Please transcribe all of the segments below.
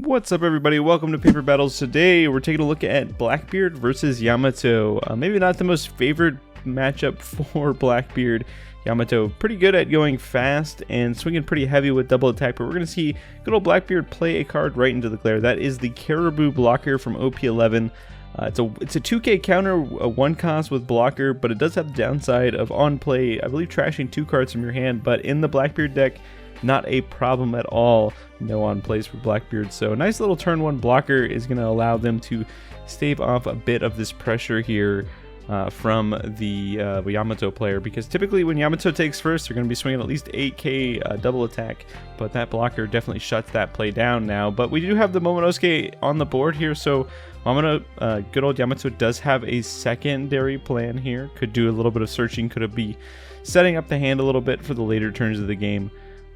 What's up, everybody? Welcome to Paper Battles. Today we're taking a look at Blackbeard versus Yamato. Maybe not the most favorite matchup for Blackbeard. Yamato pretty good at going fast and swinging pretty heavy with double attack, but we're going to see good old Blackbeard play a card right into the glare. That is the Caribou blocker from OP11. It's a 2k counter, a 1 cost with blocker, but it does have the downside of on play, I believe, trashing 2 cards from your hand, but in the Blackbeard deck, not a problem at all. No on plays for Blackbeard, so a nice little turn 1 blocker is going to allow them to stave off a bit of this pressure here from the Yamato player, because typically when Yamato takes first, they're going to be swinging at least 8k double attack, but that blocker definitely shuts that play down now. But we do have the Momonosuke on the board here, so good old Yamato does have a secondary plan here. Could do a little bit of searching, could be setting up the hand a little bit for the later turns of the game.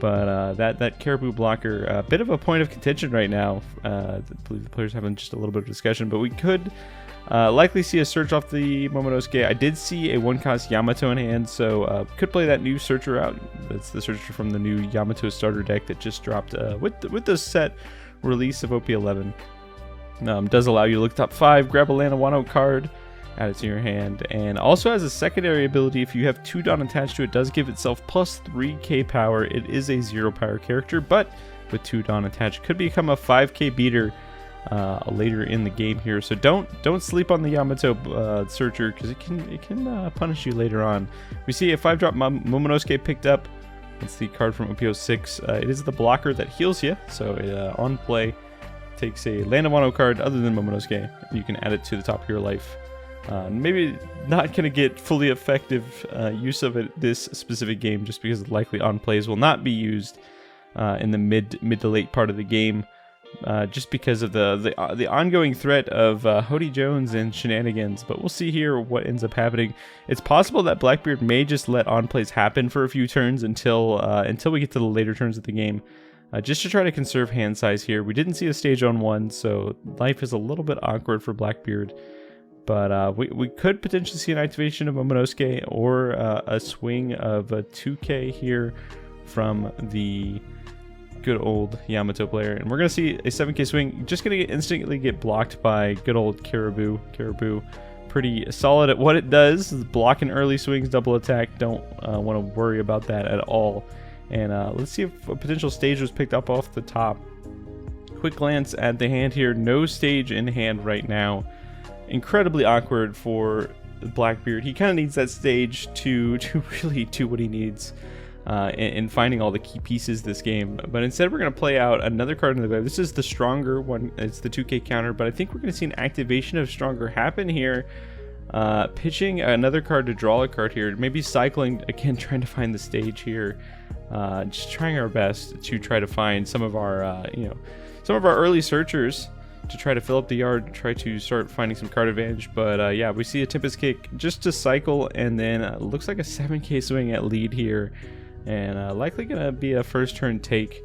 But that Caribou blocker, a bit of a point of contention right now. I believe the players having just a little bit of discussion, but we could likely see a search off the Momonosuke. I did see a 1-cost Yamato in hand, so could play that new searcher out. That's the searcher from the new Yamato starter deck that just dropped with the set release of OP11. Does allow you to look top 5, grab a land Wano card, add it to your hand, and also has a secondary ability. If you have 2 Dawn attached to it, does give itself plus 3k power. It is a 0 power character, but with 2 Dawn attached, could become a 5k beater later in the game here. So don't sleep on the Yamato searcher, because it can punish you later on. We see a 5-drop Momonosuke picked up. It's the card from OP06. It is the blocker that heals you, so on play takes a land Wano card other than Momonosuke. You can add it to the top of your life. Maybe not going to get fully effective use of it this specific game, just because likely on plays will not be used in the mid to late part of the game, just because of the ongoing threat of Hody Jones and shenanigans. But we'll see here what ends up happening. It's possible that Blackbeard may just let on plays happen for a few turns until we get to the later turns of the game, just to try to conserve hand size here. We didn't see a stage on 1, so life is a little bit awkward for Blackbeard. But we could potentially see an activation of Momonosuke or a swing of a 2k here from the good old Yamato player. And we're going to see a 7k swing, just going to instantly get blocked by good old Caribou. Caribou, pretty solid at what it does. Blocking early swings, double attack. Don't want to worry about that at all. And let's see if a potential stage was picked up off the top. Quick glance at the hand here. No stage in hand right now. Incredibly awkward for Blackbeard. He kind of needs that stage to really do what he needs in finding all the key pieces this game. But instead, we're going to play out another card in the web. This is the stronger one. It's the 2k counter, but I think we're going to see an activation of stronger happen here. Pitching another card to draw a card here. Maybe cycling again, trying to find the stage here. Just trying our best to try to find some of our early searchers to try to fill up the yard, try to start finding some card advantage. But yeah, we see a Tempest Kick just to cycle, and then looks like a 7k swing at lead here, and likely gonna be a first turn take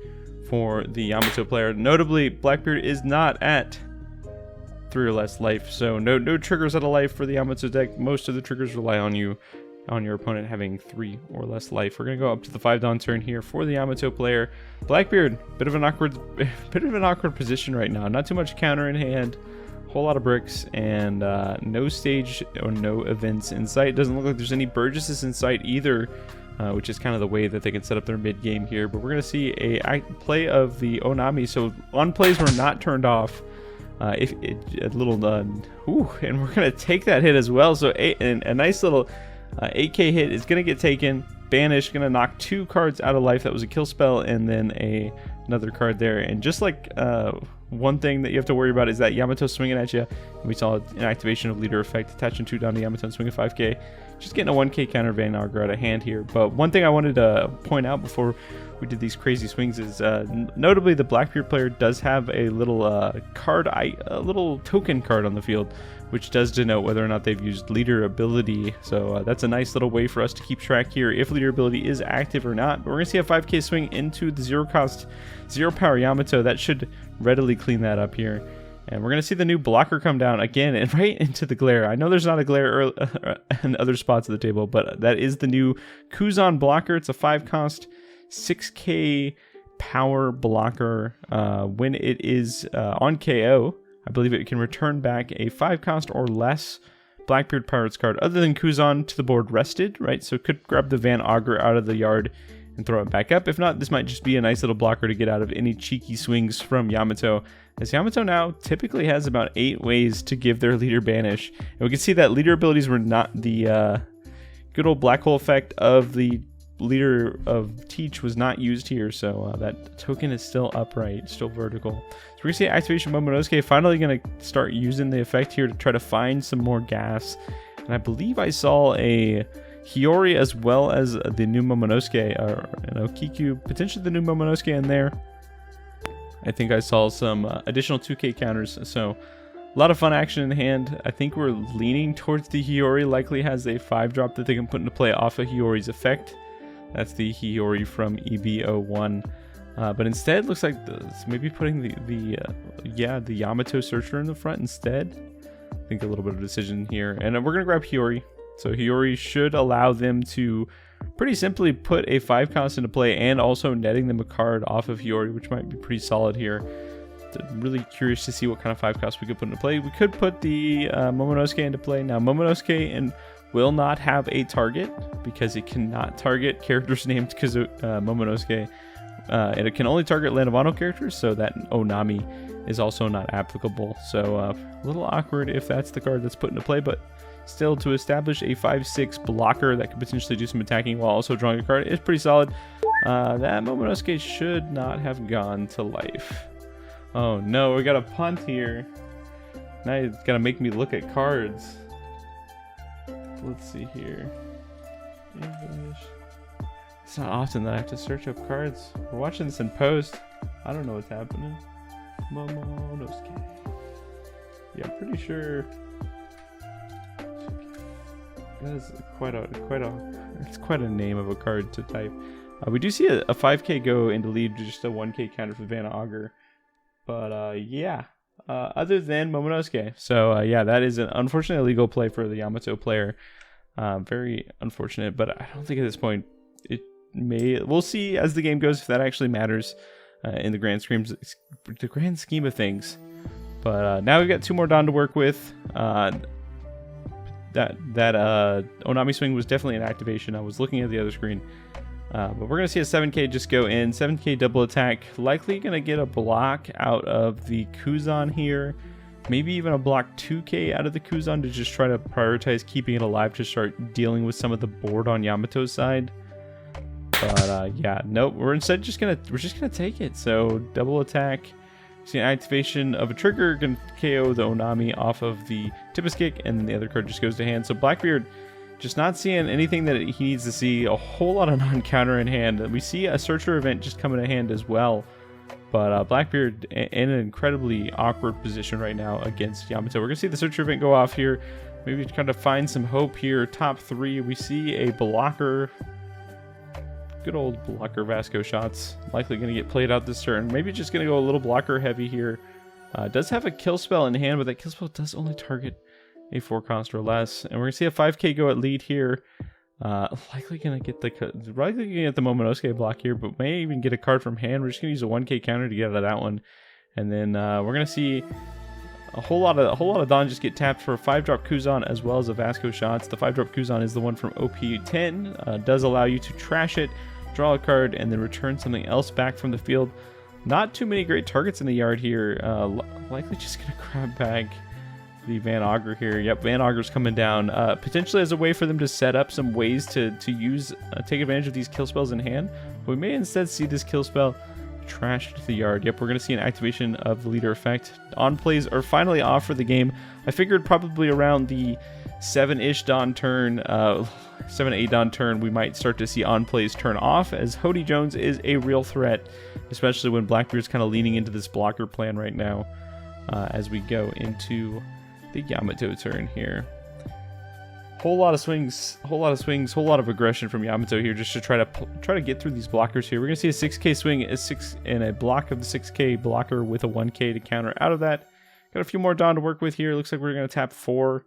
for the Yamato player. Notably, Blackbeard is not at 3 or less life, so no triggers out of life for the Yamato deck. Most of the triggers rely on your opponent having 3 or less life. We're gonna go up to the 5 Dawn turn here for the Yamato player. Blackbeard, bit of an awkward position right now. Not too much counter in hand, whole lot of bricks, and no stage or no events in sight. Doesn't look like there's any Burgesses in sight either, which is kind of the way that they can set up their mid game here. But we're gonna see a play of the Onami, so on plays were not turned off. And we're gonna take that hit as well. So a nice little 8k hit is going to get taken. Banish, going to knock 2 cards out of life. That was a kill spell, and then another card there. And just like one thing that you have to worry about is that Yamato swinging at you. We saw an activation of leader effect, attaching 2 down to Yamato and swinging 5k. Just getting a 1k counter Vanargar out of hand here. But one thing I wanted to point out before we did these crazy swings is notably the Blackbeard player does have a little a little token card on the field, which does denote whether or not they've used leader ability. So that's a nice little way for us to keep track here if leader ability is active or not. But we're gonna see a 5k swing into the 0 cost 0 power Yamato. That should readily clean that up here. And we're going to see the new blocker come down again and right into the glare. I know there's not a glare in other spots of the table, but that is the new Kuzan blocker. It's a 5 cost, 6k power blocker. When it is on KO, I believe it can return back a 5 cost or less Blackbeard Pirates card other than Kuzan to the board rested, right? So it could grab the Van Augur out of the yard and throw it back up. If not, this might just be a nice little blocker to get out of any cheeky swings from Yamato, as Yamato now typically has about 8 ways to give their leader banish. And we can see that leader abilities were not the good old black hole effect of the leader of Teach was not used here, so that token is still upright, still vertical. So we're gonna see activation Momonosuke finally gonna start using the effect here to try to find some more gas. And I believe I saw a Hiyori as well as the new Momonosuke, or an Okiku, potentially the new Momonosuke in there. I think I saw some additional 2K counters, so a lot of fun action in hand. I think we're leaning towards the Hiyori likely has a 5-drop that they can put into play off of Hiyori's effect. That's the Hiyori from EB01. But instead, looks like maybe putting the Yamato Searcher in the front instead. I think a little bit of decision here. And we're going to grab Hiyori. So Hiyori should allow them to pretty simply put a 5 cost into play and also netting them a card off of Hiyori, which might be pretty solid here. I'm really curious to see what kind of 5 cost we could put into play. We could put the Momonosuke into play. Now, Momonosuke will not have a target because it cannot target characters named Momonosuke. And it can only target Land of Ano characters, so that Onami is also not applicable. So a little awkward if that's the card that's put into play, but still, to establish a 5/6 blocker that could potentially do some attacking while also drawing a card is pretty solid. That Momonosuke should not have gone to life. Oh no, we got a punt here. Now it's gotta make me look at cards. Let's see here. English. It's not often that I have to search up cards. We're watching this in post. I don't know what's happening. Momonosuke. Yeah, I'm pretty sure. That is it's quite a name of a card to type. We do see a 5k go into lead, just a 1k counter for Van Augur. But yeah, other than Momonosuke. So yeah, that is an unfortunate illegal play for the Yamato player. Very unfortunate, but I don't think at this point it may. We'll see as the game goes if that actually matters in the grand scheme of things. But now we've got 2 more Dawn to work with. That Onami swing was definitely an activation. I was looking at the other screen. But we're going to see a 7k just go in. 7k double attack. Likely going to get a block out of the Kuzan here. Maybe even a block 2k out of the Kuzan to just try to prioritize keeping it alive to start dealing with some of the board on Yamato's side. But yeah, nope. We're just gonna take it. So double attack. See an activation of a trigger, gonna KO the Onami off of the Tippus Kick, and then the other card just goes to hand. So Blackbeard just not seeing anything that he needs to see. A whole lot of non-counter in hand. We see a Searcher event just coming to hand as well. But Blackbeard in an incredibly awkward position right now against Yamato. We're gonna see the Searcher event go off here. Maybe to kind of find some hope here. Top 3, we see a blocker. Good old blocker Vasco shots. Likely going to get played out this turn. Maybe just going to go a little blocker heavy here. Does have a kill spell in hand, but that kill spell does only target a 4 cost or less. And we're going to see a 5k go at lead here. Likely going to get the Momonosuke block here, but may even get a card from hand. We're just going to use a 1k counter to get out of that one. And then we're going to see a whole lot of Dawn just get tapped for a 5-drop Kuzan as well as a Vasco shots. The 5-drop Kuzan is the one from OP10. Does allow you to trash it, draw a card, and then return something else back from the field. Not too many great targets in the yard here. Likely just going to grab back the Van Augur here. Yep, Van Augur's coming down. Potentially as a way for them to set up some ways to use, take advantage of these kill spells in hand. But we may instead see this kill spell trashed to the yard. Yep, we're going to see an activation of the leader effect. On plays are finally off for the game. I figured probably around the 7-ish Dawn turn, 7-8 Dawn turn, we might start to see on plays turn off, as Hody Jones is a real threat, especially when Blackbeard's kind of leaning into this blocker plan right now as we go into the Yamato turn here. Whole lot of swings, whole lot of aggression from Yamato here, just to try to get through these blockers here. We're gonna see a 6k swing, and a block of the 6k blocker with a 1k to counter out of that. Got a few more Dawn to work with here. Looks like we're gonna tap 4.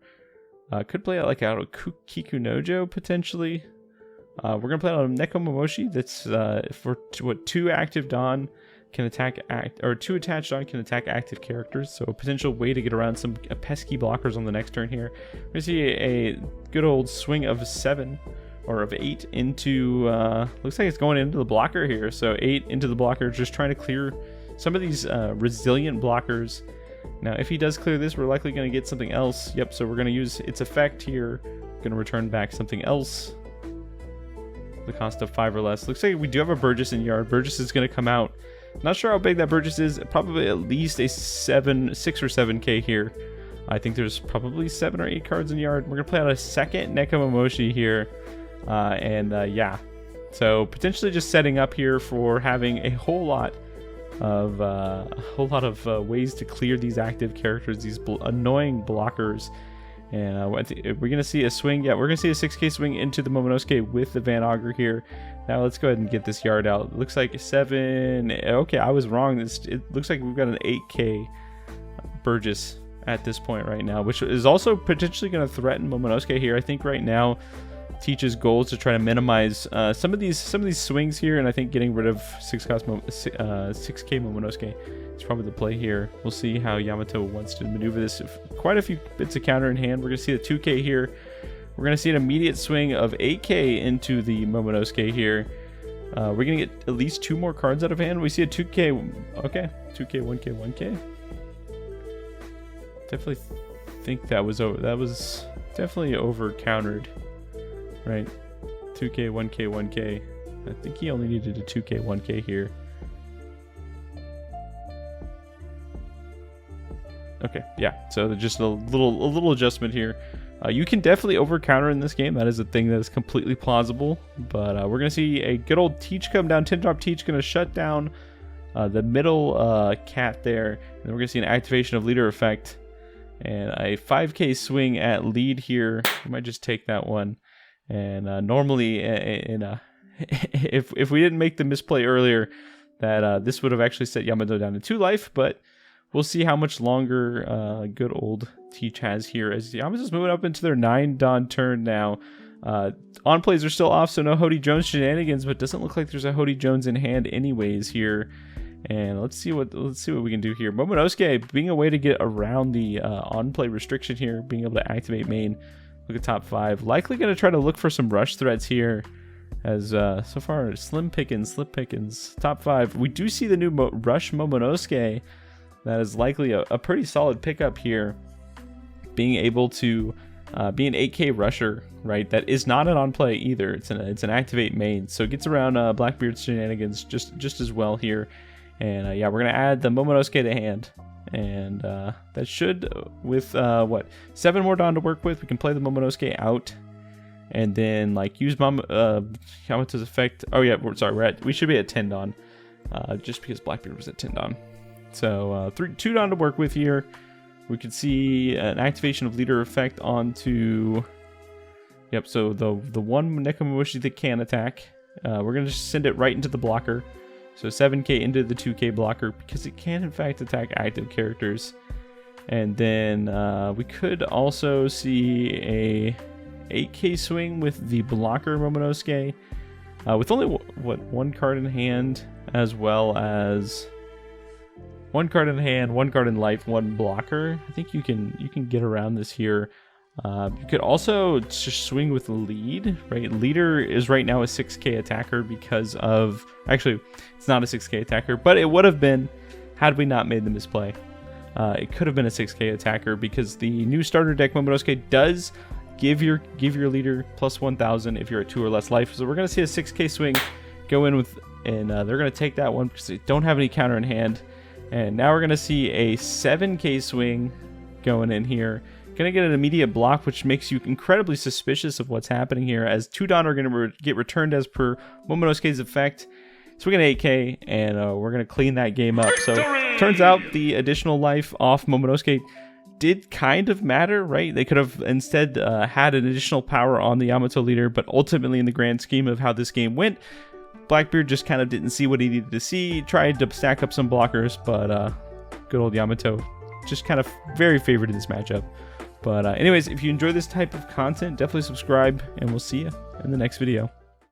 Could play out like out of Kikunojo potentially. We're going to play on Nekomamushi. That's for 2 active Dawn can attack or 2 attached Dawn can attack active characters. So a potential way to get around some pesky blockers on the next turn here. We're going to see a good old swing of 7 or of 8 into, looks like it's going into the blocker here. So 8 into the blocker, just trying to clear some of these resilient blockers. Now, if he does clear this, we're likely going to get something else. Yep, so we're going to use its effect here. Going to return back something else. The cost of 5 or less. Looks like we do have a Burgess in yard. Burgess is going to come out. Not sure how big that Burgess is. Probably at least a 6 or 7k here. I think there's probably 7 or 8 cards in yard. We're going to play out a second Nekomamushi here. Yeah. So potentially just setting up here for having a whole lot of ways to clear these active characters, these annoying blockers. And we're going to see a swing. Yeah, we're going to see a 6k swing into the Momonosuke with the Van Augur here. Now let's go ahead and get this yard out. It looks like 7. Okay, I was wrong. It looks like we've got an 8k Burgess at this point right now, which is also potentially going to threaten Momonosuke here. I think right now Teach's goal is to try to minimize some of these swings here, and I think getting rid of 6k Momonosuke is probably the play here. We'll see how Yamato wants to maneuver this. Quite a few bits of counter in hand. We're going to see the 2k here. We're going to see an immediate swing of 8k into the Momonosuke here. We're going to get at least 2 more cards out of hand. We see a 2k. Okay, 2k, 1k, 1k. Definitely think that was definitely over countered. Right, 2k, 1k, 1k. I think he only needed a 2k, 1k here. Okay, yeah. So just a little adjustment here. You can definitely over counter in this game. That is a thing that is completely plausible. But we're gonna see a good old Teach come down. 10-drop Teach gonna shut down the middle cat there, and then we're gonna see an activation of leader effect and a 5k swing at lead here. I might just take that one. And normally, if we didn't make the misplay earlier, that this would have actually set Yamato down to 2 life. But we'll see how much longer good old Teach has here, as Yamato's moving up into their 9 Dawn turn now. On plays are still off, so no Hody Jones shenanigans, but doesn't look like there's a Hody Jones in hand anyways here. And let's see what we can do here. Momonosuke being a way to get around the on play restriction here, being able to activate main. Look at top 5. Likely going to try to look for some rush threats here. As so far, slim pickings. Top 5. We do see the new Rush Momonosuke. That is likely a pretty solid pickup here. Being able to be an 8k rusher, right? That is not an on play either. It's an activate main. So it gets around Blackbeard's shenanigans just as well here. And yeah, we're going to add the Momonosuke to hand. And that should, with 7 more Dawn to work with, we can play the Momonosuke out, and then like use Yamato's effect. Oh yeah, we should be at 10 Dawn, just because Blackbeard was at 10 Dawn. So 2 Dawn to work with here. We could see an activation of leader effect onto. Yep. So the one Nekomamushi that can attack, we're gonna just send it right into the blocker. So 7k into the 2k blocker, because it can in fact attack active characters. And then we could also see a 8k swing with the blocker Momonosuke, with only 1 card in hand, as well as 1 card in hand, 1 card in life, 1 blocker. I think you can get around this here. You could also just swing with the lead, right? Leader is right now a 6k attacker because of... Actually, it's not a 6k attacker, but it would have been had we not made the misplay. It could have been a 6k attacker because the new starter deck Momonosuke does give your leader plus 1000 if you're at 2 or less life. So we're going to see a 6k swing go in with... And they're going to take that one because they don't have any counter in hand. And now we're going to see a 7k swing going in here. Going to get an immediate block, which makes you incredibly suspicious of what's happening here, as 2 Dawn are going to get returned as per Momonosuke's effect. So we're going to 8k, and we're going to clean that game up. So turns out the additional life off Momonosuke did kind of matter, right? They could have instead had an additional power on the Yamato leader, but ultimately in the grand scheme of how this game went, Blackbeard just kind of didn't see what he needed to see, tried to stack up some blockers, but good old Yamato just kind of very favored in this matchup. But anyways, if you enjoy this type of content, definitely subscribe, and we'll see you in the next video.